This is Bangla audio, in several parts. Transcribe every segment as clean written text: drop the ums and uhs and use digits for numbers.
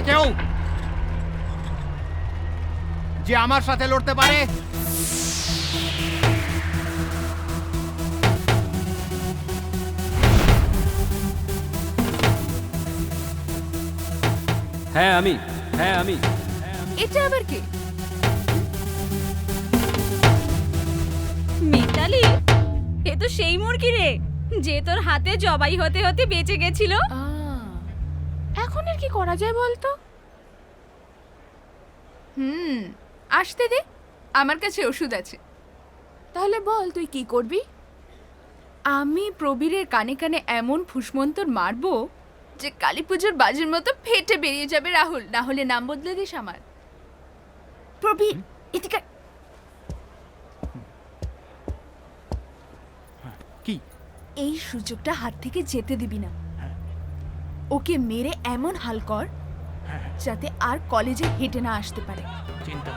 আছে কেউ যে আমার সাথে লড়তে পারে? হ্যাঁ আমি। এটা আবার কে? মিতালি, এ তো সেই মুরগি রে যে তোর হাতে জবাই হতে হতে বেঁচে গেছিল। এখন আর কি করা যায় বলতো? আসতে দে, আমার কাছে ওষুধ আছে। তাহলে বল তুই কি করবি? আমি প্রবীরের কানে কানে এমন ফুসমন্তর মারবো যে কালী পুজোর বাজির মতো ফেটে বেরিয়ে যাবে। রাহুল, না হলে নাম বদলে দিস আমার। প্রবীর, এদিকে। কি? এই সুযোগটা হাত থেকে যেতে দিবি না। ওকে মেরে এমন হাল কর যাতে আর কলেজে হেঁটে না আসতে পারে। চিন্তা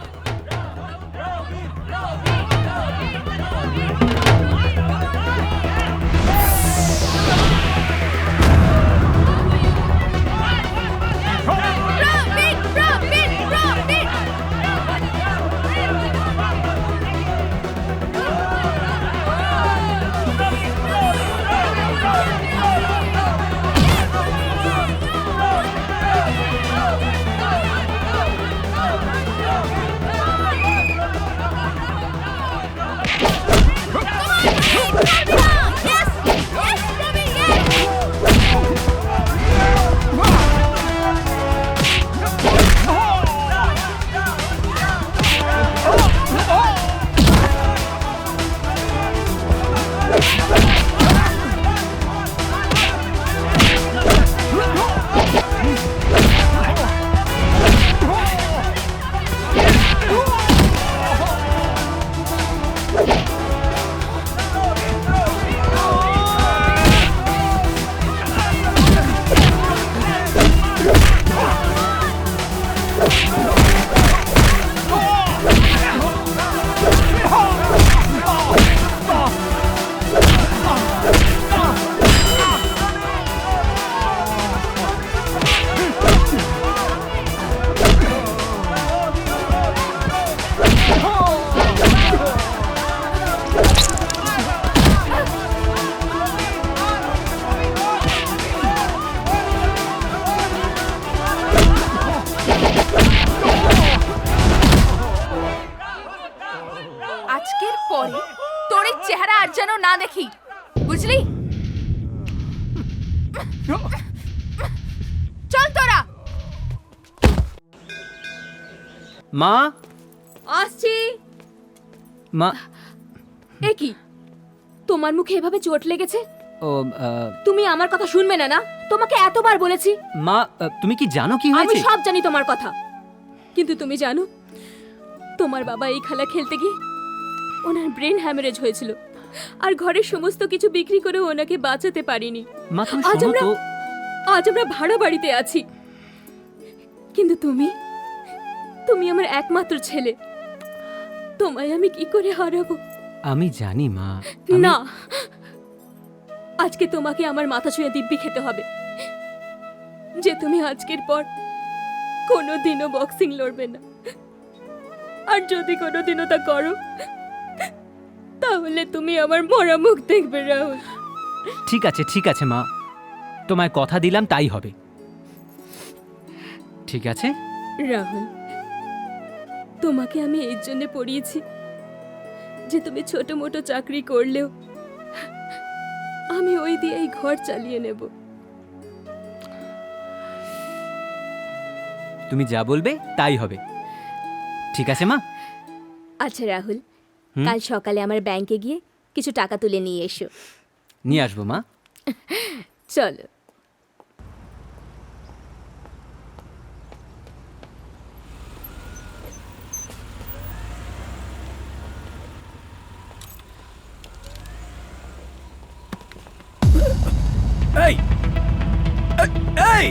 আজকের পরে তোর এই চেহারা আর যেন না দেখি, বুঝলি? চল তোরা। মা, আসছি। মা। এ কি, তোমার মুখে এভাবে চোট লেগেছে? ও তুমি আমার কথা শুনবে না? না, তোমাকে এতবার বলেছি। মা, তুমি কি জানো কি আমি হয়েছে? সব জানি তোমার কথা, কিন্তু তুমি জানো তোমার বাবা এই খেলা খেলতে গিয়ে ওনার ব্রেন হ্যামারেজ হয়েছিল, আর ঘরের সমস্ত কিছু বিক্রি করে ওনাকে বাঁচাতে পারিনি। মা তুমি আজ শোনো তো। আজ আমরা ভাড়া বাড়িতে আছি, কিন্তু তুমি তুমি আমার একমাত্র ছেলে, তোমায় আমি কি করে হারাবো? আমি জানি মা। না, আজকে তোমাকে আমার মাথা ছুঁয়ে দিব্যি খেতে হবে যে তুমি আজকের পর কোনোদিনও বক্সিং লড়বে না, আর যদি কোনোদিনও তা করো তাহলে তুমি আমার মরা মুখ দেখবে। রাহুল, ঠিক আছে মা, তোমায় কথা দিলাম তাই হবে। ঠিক আছে রাহুল, তোমাকে আমি এই জন্য পড়িয়েছি যে তুমি ছোট মোটো চাকরি করলেও আমি ওই দিয়ে এই ঘর চালিয়ে নেব। তুমি যা বলবে তাই হবে। ঠিক আছে মা। আচ্ছা রাহুল, কাল সকালে আমার ব্যাংকে গিয়ে কিছু টাকা তুলে নিয়ে এসো। নিয়ে আসবো মা। চলো। এই এই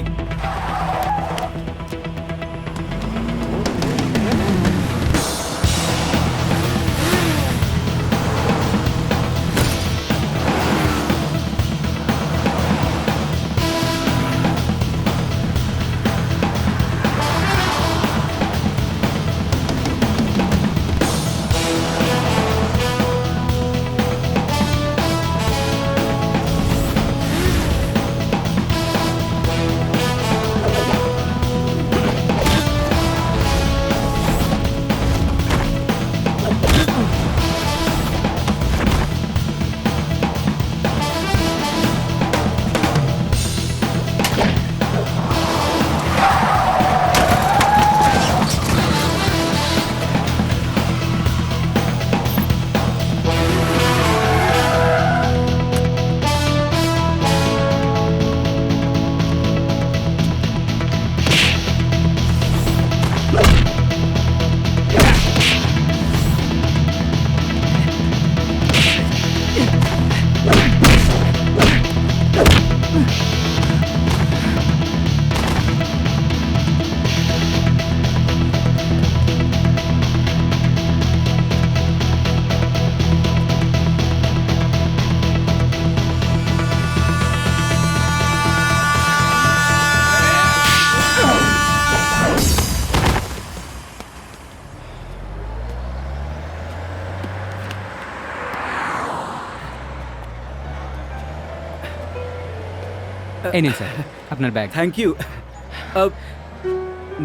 এই নিন স্যার আপনার ব্যাগ। Thank you.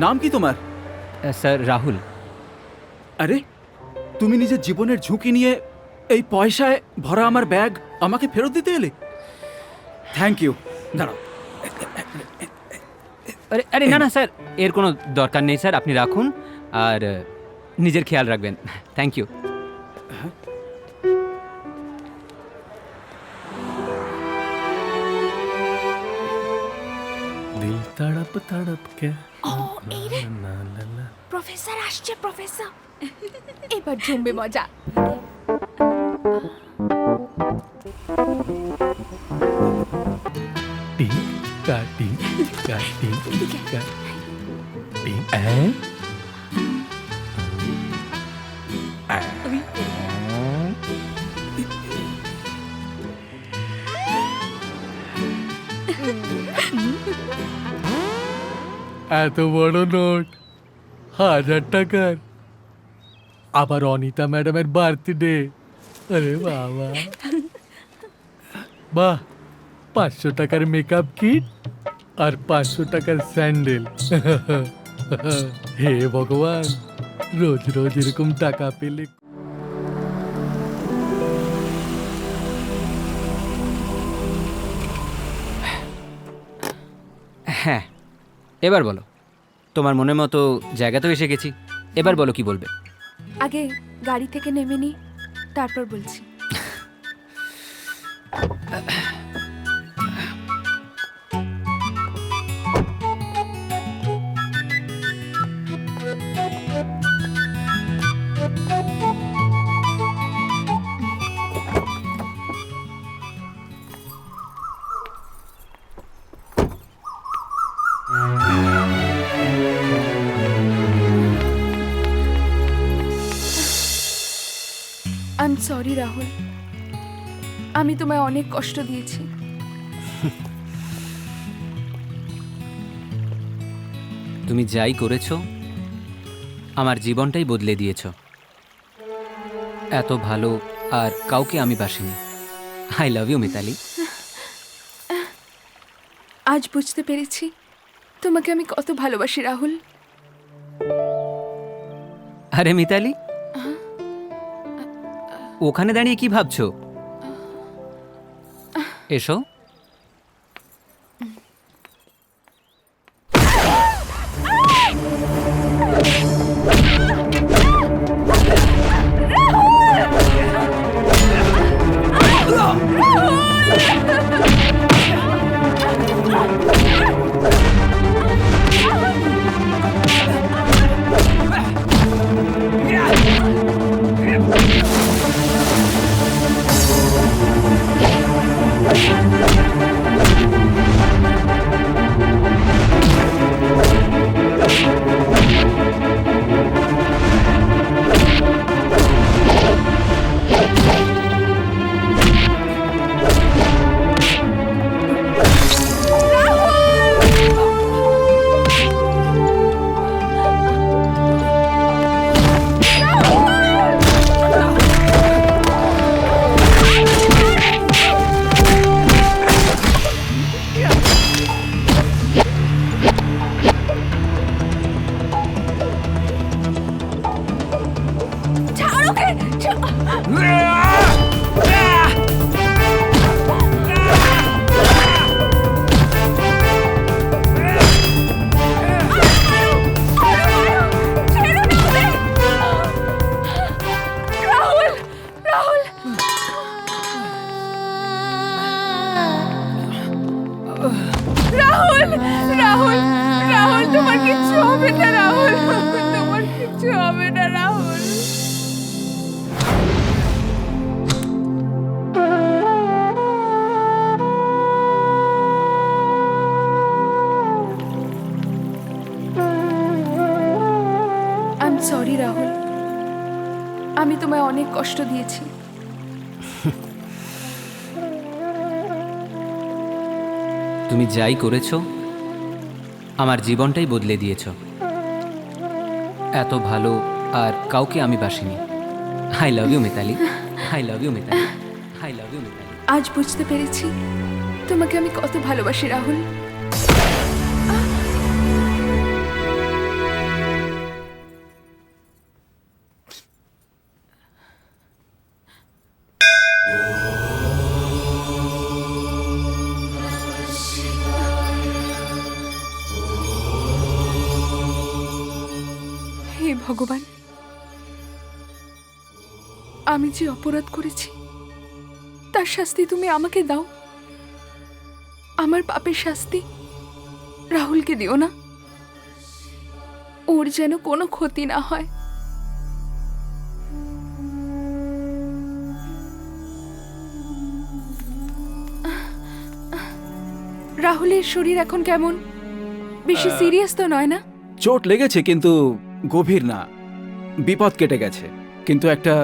নাম কি তোমার? স্যার রাহুল। আরে তুমি নিজের জীবনের ঝুঁকি নিয়ে এই পয়সায় ভরা আমার ব্যাগ আমাকে ফেরত দিতে এলে? Thank you. দাঁড়াও। আরে আরে না না স্যার, এর কোনো দরকার নেই স্যার, আপনি রাখুন আর নিজের খেয়াল রাখবেন। Thank you. दिल तड़प तड़प के প্রফেসর আসছে, প্রফেসর এবার জমবে মজা। टिंग का टिंग का टिंग का टिंग ए এত বড় নোট 1000 টাকার, আবার অনিতা ম্যাডামের বার্থডে। আরে বাবা, বাহ, 500 টাকার মেকআপ কিট আর 500 টাকার স্যান্ডেল। হে ভগবান, রোজ রোজ এরকম টাকা পেলে। হ্যাঁ, এবার বলো, তোমার মনের মতো জায়গা তো এসে গেছি, এবার বলো কি বলবে। আগে গাড়ি থেকে নেমে নি, তারপর বলছি। আই এম সরি রাহুল, আমি তোমায় অনেক কষ্ট দিয়েছি। তুমি যাই করেছো আমার জীবনটাই বদলে দিয়েছো। এত ভালো আর কাউকে আমি বাসিনি। I love you Mitali. আজ বুঝতে পেরেছি তোমাকে আমি কত ভালোবাসি রাহুল। আরে মিতালি, ওখানে দাঁড়িয়ে কি ভাবছো? এসো। রাহুল রাহুল রাহুল, তোমার কিচ্ছু হবে না রাহুল, তোমার কিচ্ছু হবে না Rahul. I am sorry Rahul, আমি তোমায় অনেক কষ্ট দিয়েছি। তুমি যাই করেছো আমার জীবনটাই বদলে দিয়েছো। এত ভালো আর কাউকে আমি বাসিনি। I love you Mitali. I love you Mitali. I love you Mitali. আজ বুঝতে পেরেছি তোমাকে আমি কত ভালোবাসি রাহুল। হে ভগবান, আমি যে অপরাধ করেছি তার শাস্তি তুমি আমাকে দাও। আমার পাপের শাস্তি রাহুলকে দিও না, ওর যেন কোনো ক্ষতি না হয়। রাহুলের শরীর এখন কেমন? বেশি সিরিয়াস তো নয় না? চোট লেগেছে কিন্তু গভীর না, বিপদ কেটে গেছে। কিন্তু একটা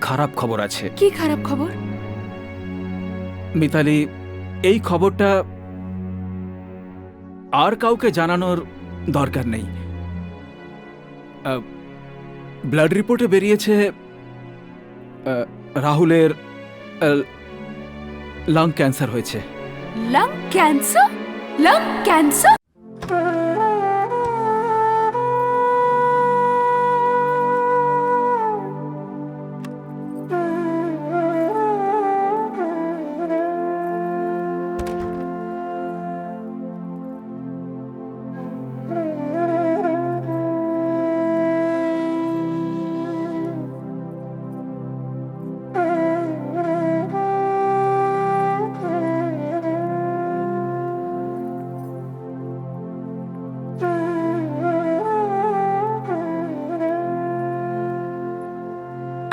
খারাপ খবর আছে। কি খারাপ খবর? মিতালি, এই খবরটা আর কাউকে জানানোর দরকার নেই। ব্লাড রিপোর্টে বেরিয়েছে রাহুলের লাং ক্যান্সার হয়েছে। Lung cancer? Lung cancer?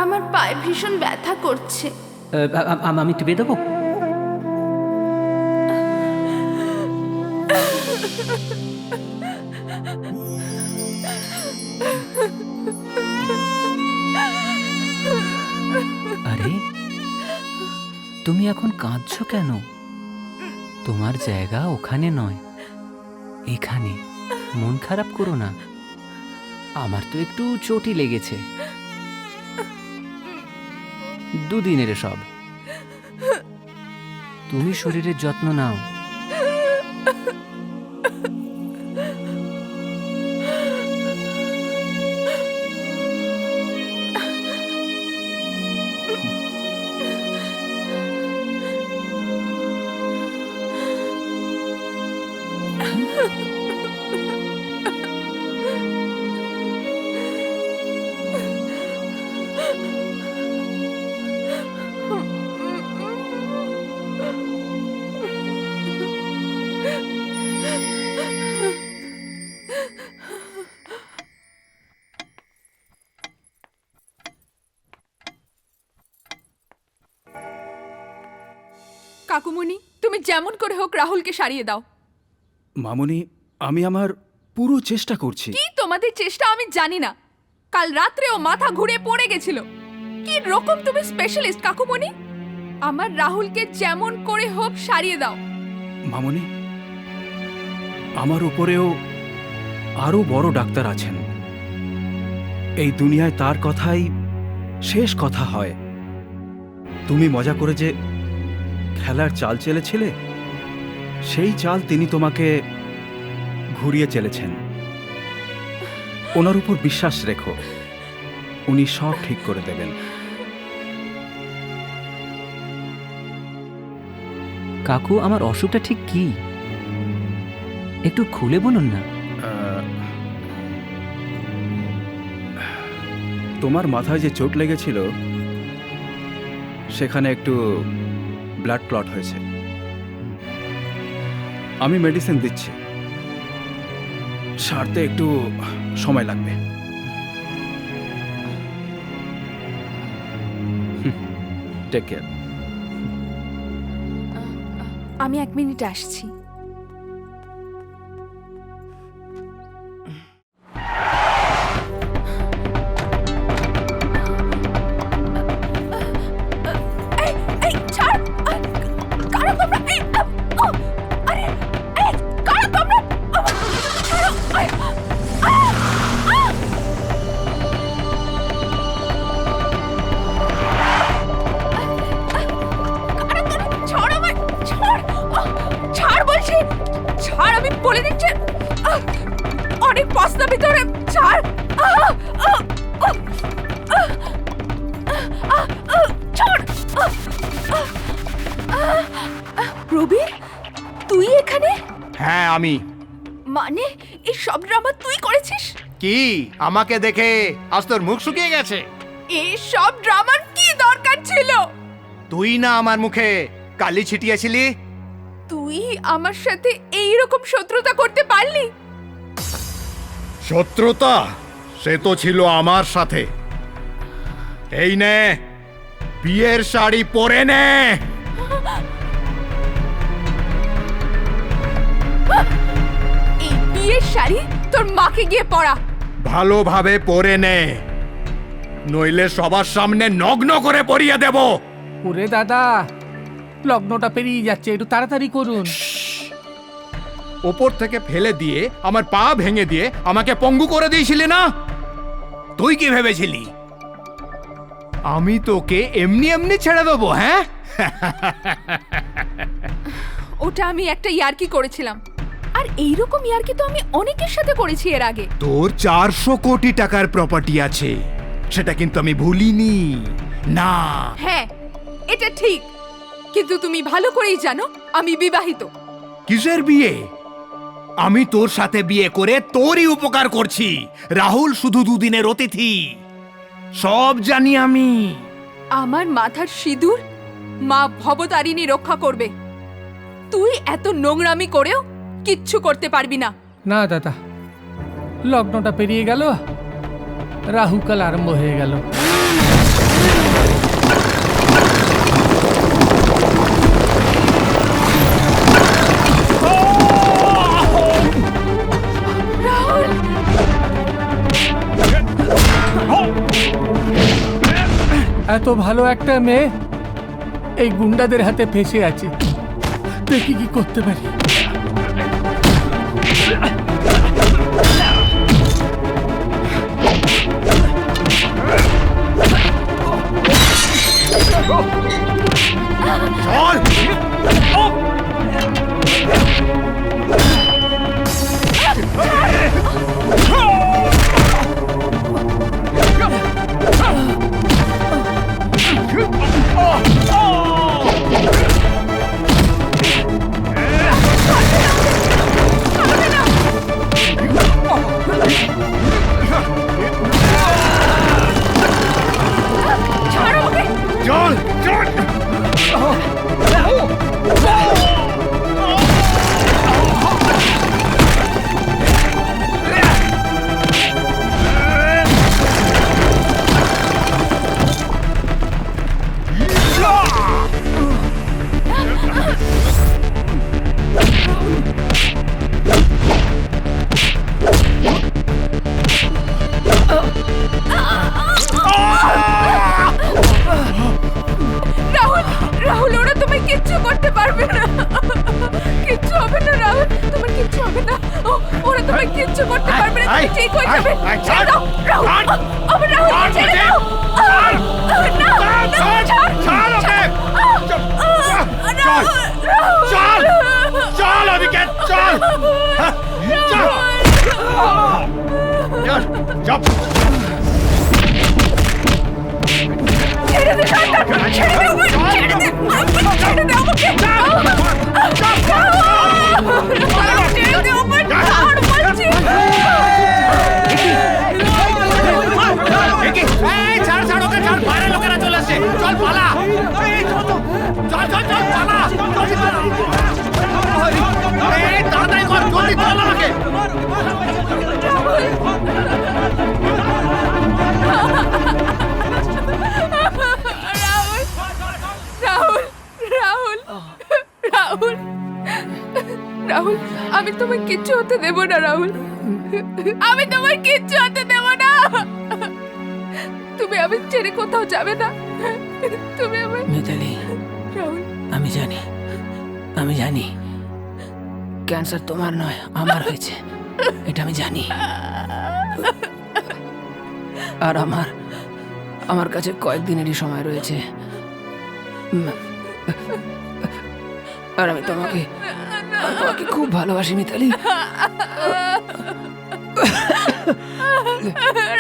আমার পায়ে ভীষণ ব্যথা করছে। আমি টিপে দেবো? আরে, তুমি এখন কাঁদছো কেন? তোমার জায়গা ওখানে নয়, এখানে। মন খারাপ করো না, আমার তো একটু চোটই লেগেছে। দুদিনের সব। তুমি শরীরের যত্ন নাও। কাকুমণি, তুমি যেমন করে হোক রাহুলকে সারিয়ে দাও। মামুনি, আমি আমার পুরো চেষ্টা করছি। কি তোমাদের চেষ্টা আমি জানি না। কাল রাত্রে ও মাথা ঘুরে পড়ে গেছিল। কি রকম তুমি স্পেশালিস্ট কাকুমণি? আমার রাহুলকে যেমন করে হোক সারিয়ে দাও। মামুনি, আমার উপরেও আরো বড় ডাক্তার আছেন। এই দুনিয়ায় তার কথাই শেষ কথা হয়। তুমি মজা করে যে খেলার চাল চেলেছিলে, সেই চাল তিনি তোমাকে ঘুরিয়ে চেলেছেন। ওনার উপর বিশ্বাস রেখো, উনি সব ঠিক করে দেবেন। কাকু, আমার অসুখটা ঠিক কি? একটু খুলে বলুন না। তোমার মাথায় যে চোট লেগেছিল, সেখানে একটু ব্লাড ক্লট হয়েছে। আমি মেডিসিন দিচ্ছি, সারতে একটু সময় লাগবে। Take care. আমি 1 মিনিট আসছি। ছাড়! প্রবীর, তুই এখানে? হ্যাঁ আমি। মানে এই সব ড্রামা তুই করেছিস? কি আমাকে দেখে আজ তোর মুখ শুকিয়ে গেছে? এই সব ড্রামার কি দরকার ছিল? তুই না আমার মুখে কালি ছিটিয়েছিলি। তুই আমার সাথে এই রকম শত্রুতা করতে পারলি? শত্রুতা সে তো ছিল আমার সাথে। এই নে বিয়ের শাড়ি পরে নে। এই বিয়ের শাড়ি তোর মাকে গিয়ে পরা। ভালোভাবে পরে নে, নইলে সবার সামনে নগ্ন করে পরিয়ে দেব। ওরে দাদা, লগ্নটা পেরিয়ে যাচ্ছে, একটু তাড়াতাড়ি করুন। ওপর থেকে ফেলে দিয়ে আমার পা ভেঙে দিয়ে আমাকে পঙ্গু করে দিয়েছিলি না? তুই কি ভেবেছিলি আমি তোকে এমনি এমনি ছেড়ে দেবো? হ্যাঁ, ওটা আমি একটা ইয়ার্কি করেছিলাম, আর এইরকম ইয়ার্কি তো আমি অনেকের সাথে করেছি এর আগে। তোর 400 কোটি টাকার প্রপার্টি আছে, সেটা কিন্তু আমি ভুলিনি না। হ্যাঁ, এটা ঠিক, কিন্তু তুমি ভালো করেই জানো আমি বিবাহিত। কিসের বিয়ে? আমি তোর সাথে বিয়ে করে তোরই উপকার করছি। রাহুল শুধু দুদিনের অতিথি, সব জানি আমি। আমার মাথার সিঁদুর মা ভবতারিণী রক্ষা করবে। তুই এত নোংরামি করেও কিচ্ছু করতে পারবি না। না দাদা, লগ্নটা পেরিয়ে গেল, রাহুকাল আরম্ভ হয়ে গেল। এত ভালো একটা মেয়ে এই গুন্ডাদের হাতে ফেঁসে আছে, দেখি কি করতে পারি। চল চল চল। রাহুল, রাহুল, ওরা তোমায় কিচ্ছু করতে পারবে না। কিচ্ছু হবে না রাহুল, তোমার কিচ্ছু হবে না। ওরা তোমায় কিচ্ছু করতে পারবে না, তুমি ঠিক হয়ে যাবে। ছেড়ে দাও রাহুল, আমার রাহুল, ছেড়ে দাও। চল চল অভিকে চল চল চল। ছেড়ে দে, ছেড়ে দে আমাকে, ছেড়ে দে, ছেড়ে দে আমাকে। ছেড়ে দে আমাকে, ছাড় বলছি। ছাড় ছাড় ওকে ছাড়, বাইরে লোকেরা চলে আসছে। চল পালা, চল চল চল পালা, তাড়াতাড়ি কর, জলদি চল আমাকে। রাহুল, রাহুল, রাহুল, রাহুল, আমি তোমায় কিচ্ছু হতে দেব না রাহুল, আমি তোমায় কিচ্ছু হতে দেব না। তুমি আমি ছেড়ে কোথাও যাবে না। তুমি আমায়। মিতালি, রাহুল, আমি জানি ক্যান্সার তোমার নয়, আমার হয়েছে, এটা আমি জানি। আর আমার কাছে কয়েকদিনেরই সময় রয়েছে। আর আমি তোমাকে খুব ভালোবাসি মিতালি।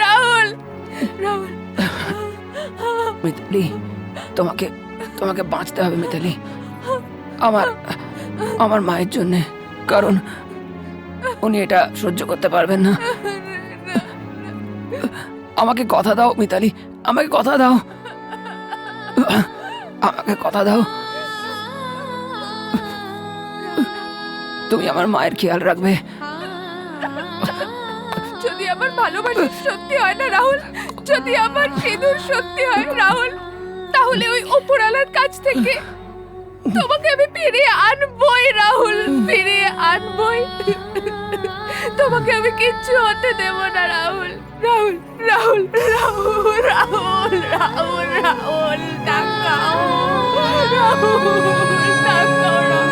রাহুল, রাহুল, মিতালি, তোমাকে তোমাকে বাঁচতে হবে মিতালি, আমার আমার মায়ের জন্যে, কারণ উনি এটা সহ্য করতে পারবেন না। আমাকে কথা দাও মিতালি, আমাকে কথা দাও, আমাকে কথা দাও। তুমি আমার মায়ের খেয়াল রাখবে। যদি আমার ভালোবাসা সত্যি হয় না রাহুল, যদি আমার সিঁদুর সত্যি হয় রাহুল, তাহলে ওই ওপরওয়ালার কাছ থেকে তোমাকে আমি ফিরিয়ে আনবই রাহুল, ফিরিয়ে আনবই। তোমাকে আমি কিচ্ছু হতে দেব না রাহুল, রাহুল, রাহুল, রাহুল, রাহুল, রাহুল, রাহুল, তাকাও, রাহুল, তাকাও, রাহুল।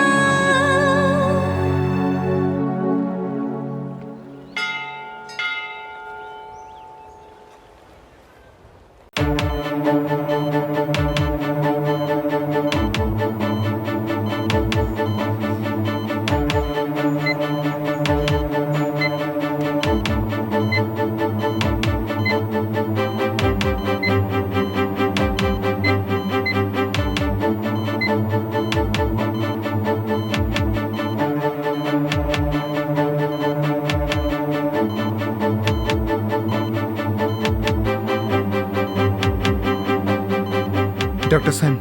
ডক্টর সেন,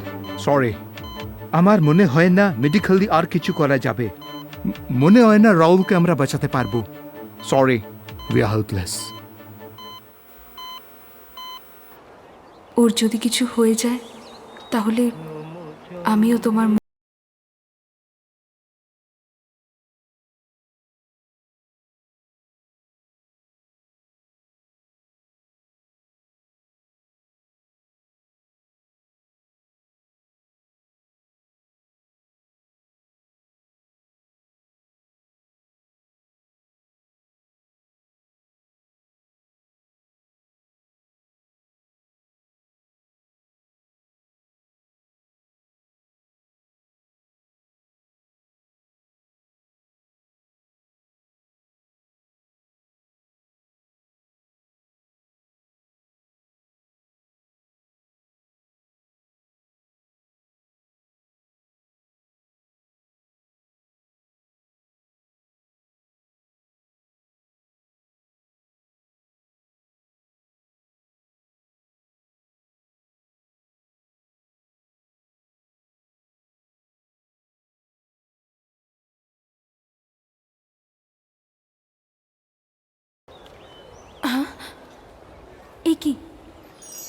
সরি, আমার মনে হয় না মেডিকেলি আর কিছু করা যাবে। মনে হয় না রাহুলকে আমরা বাঁচাতে পারবো। Sorry, we are helpless. ওর যদি কিছু হয়ে যায় তাহলে আমিও তোমার এ কি,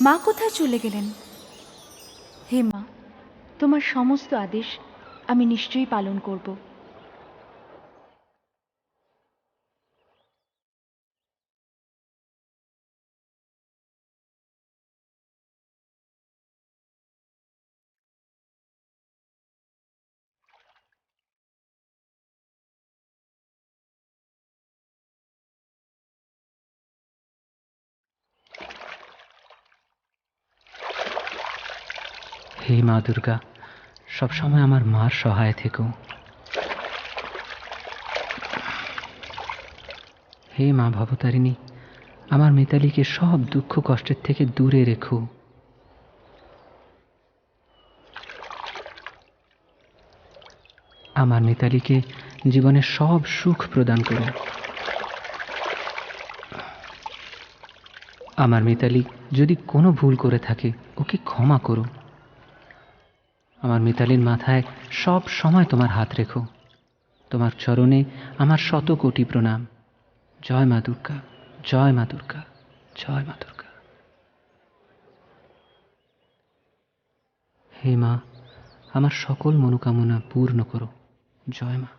মা কোথায় চলে গেলেন? হে মা, তোমার সমস্ত আদেশ আমি নিশ্চয়ই পালন করব। হে মা দুর্গা, সবসময় আমার মার সহায় থেকো। হে মা ভবতারিণী, আমার মিতালিকে সব দুঃখ কষ্টের থেকে দূরে রেখো। আমার মিতালিকে জীবনের সব সুখ প্রদান করো। আমার মিতালি যদি কোনো ভুল করে থাকে ওকে ক্ষমা করো। আমার মিতালির মাথায় সব সময় তোমার হাত রেখো। তোমার চরণে আমার 100 কোটি প্রণাম। জয় মা দুর্গা, জয় মা দুর্গা, জয় মা দুর্গা। হে মা, আমার সকল মনোকামনা পূর্ণ করো। জয় মা।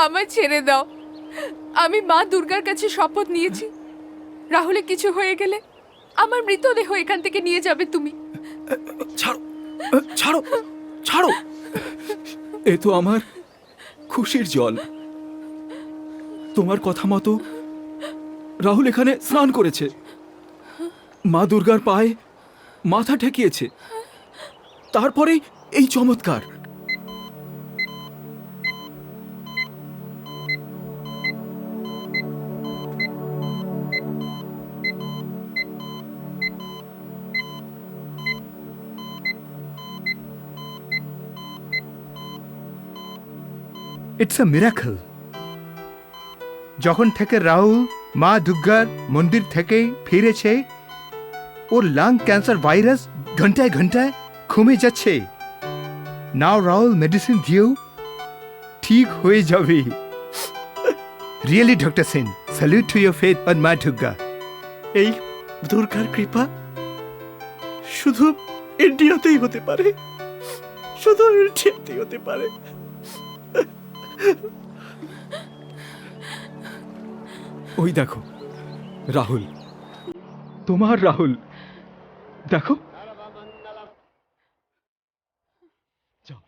আমায় ছেড়ে দাও। আমি মা দুর্গার কাছে শপথ নিয়েছি, রাহুলের কিছু হয়ে গেলে আমার মৃতদেহ এখান থেকে নিয়ে যাবে তুমি। ছাড়ো ছাড়ো ছাড়ো, এ তো আমার খুশির জল। তোমার কথা মতো রাহুল এখানে স্নান করেছে, মা দুর্গার পায়ে মাথা ঠেকিয়েছে, তারপরে এই চমৎকার। It's a miracle. যখন থেকে রাহুল মা দুর্গার মন্দির থেকে ফিরেছে, ওর লাং ক্যান্সার ভাইরাস ঘন্টায় ঘন্টায় কমে যাচ্ছে। নাও রাহুল মেডিসিন দিয়েও ঠিক হয়ে যাবে। Really doctor Sen, salute to your faith on মা দুর্গা। এই দুর্গার কৃপা শুধু ইন্ডিয়াতেই হতে পারে, শুধু ইন্ডিয়াতেই হতে পারে। ওই দেখো রাহুল, তোমার রাহুল, দেখো। যাও।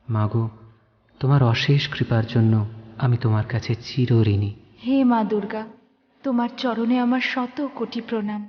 মাগো, তোমার অশেষ কৃপার জন্য আমি তোমার কাছে চিরঋণী। হে মা দুর্গা, তোমার চরণে আমার শত কোটি প্রণাম।